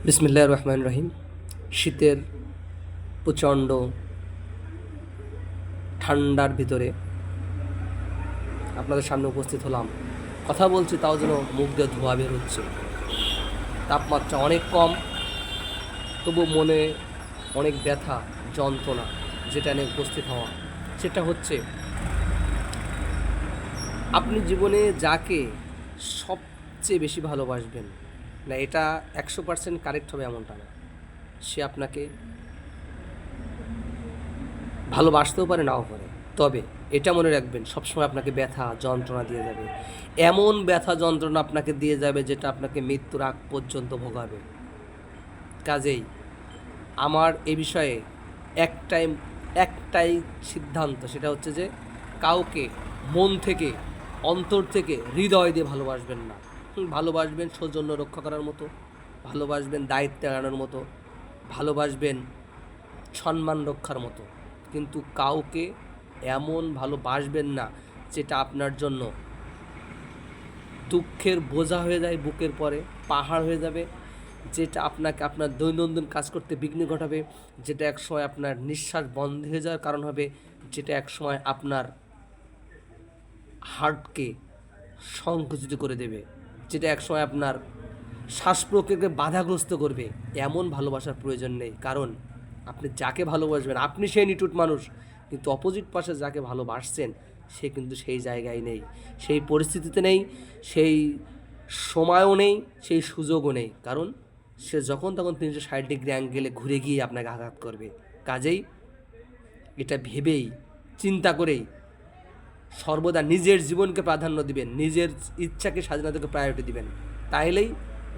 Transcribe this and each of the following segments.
বিসমিল্লাহির রহমানির রহিম। শীতের প্রচণ্ড ঠান্ডার ভিতরে আপনাদের সামনে উপস্থিত হলাম। কথা বলছি তাও যেন মুখ দিয়ে ধোঁয়া বের হচ্ছে। তাপমাত্রা অনেক কম, তবু মনে অনেক ব্যথা, যন্ত্রণা যেটা নিয়ে উপস্থিত হওয়া। সেটা হচ্ছে আপনি জীবনে যাকে সবচেয়ে বেশি ভালোবাসবেন না, এটা 100% কারেক্ট হবে এমনটা না। সে আপনাকে ভালোবাসতেও পারে, নাও পারে, তবে এটা মনে রাখবেন সবসময় আপনাকে ব্যথা যন্ত্রণা দিয়ে যাবে। এমন ব্যথা যন্ত্রণা আপনাকে দিয়ে যাবে যেটা আপনাকে মৃত্যুর আগ পর্যন্ত ভোগাবে। কাজেই আমার এ বিষয়ে একটাই সিদ্ধান্ত, সেটা হচ্ছে যে কাউকে মন থেকে, অন্তর থেকে, হৃদয় দিয়ে ভালোবাসবেন না। ভালোবাসবেন সৌজন্য রক্ষা করার মতো, ভালোবাসবেন দায়িত্ব এড়ানোর মতো, ভালোবাসবেন সম্মান রক্ষার মতো, কিন্তু কাউকে এমন ভালোবাসবেন না যেটা আপনার জন্য দুঃখের বোঝা হয়ে যায়, বুকের পরে পাহাড় হয়ে যাবে, যেটা আপনাকে আপনার দৈনন্দিন কাজ করতে বিঘ্ন ঘটাবে, যেটা একসময় আপনার নিঃশ্বাস বন্ধ হয়ে যাওয়ার কারণ হবে, যেটা একসময় আপনার হার্টকে সংকুচিত করে দেবে, যেটা একসময় আপনার শ্বাস প্রক্রিয়াকে বাধাগ্রস্ত করবে। এমন ভালোবাসার প্রয়োজন নেই, কারণ আপনি যাকে ভালোবাসবেন আপনি সেই নিটুট মানুষ, কিন্তু অপোজিট পাশে যাকে ভালোবাসছেন সে কিন্তু সেই জায়গায় নেই, সেই পরিস্থিতিতে নেই, সেই সময়ও নেই, সেই সুযোগও নেই, কারণ সে যখন তখন 360 ডিগ্রি অ্যাঙ্গেলে ঘুরে গিয়ে আপনাকে আঘাত করবে। কাজেই এটা ভেবেই, চিন্তা করেই সর্বদা নিজের জীবনকে প্রাধান্য দিবেন, নিজের ইচ্ছাকে, স্বাধীনতাকে প্রায়োরিটি দিবেন, তাইলেই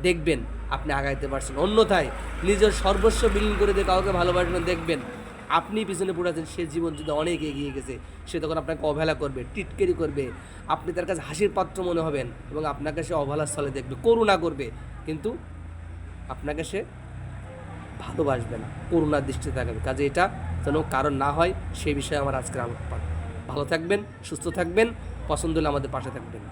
দেখবেন আপনি আগাইতে পারছেন। অন্যথায় নিজের সর্বস্ব বিলীন করে দিয়ে কাউকে ভালোবাসবেন, দেখবেন আপনি পিছনে পড়ে আছেন, সে জীবন যদি অনেক এগিয়ে গেছে, সে তখন আপনাকে অবহেলা করবে, টিটকেরি করবে, আপনি তার কাছে হাসির পাত্র মনে হবেন এবং আপনাকে সে অবহেলার স্থলে দেখবে, করুণা করবে, কিন্তু আপনাকে সে ভালোবাসবে না, করুণার দৃষ্টিতে তাকাবে। কাজে এটা যেন কারণ না হয়, সেই বিষয়ে আমার আজকের আলোকপাত। ভালো থাকবেন, সুস্থ থাকবেন, পছন্দ হলে আমাদের পাশে থাকবেন।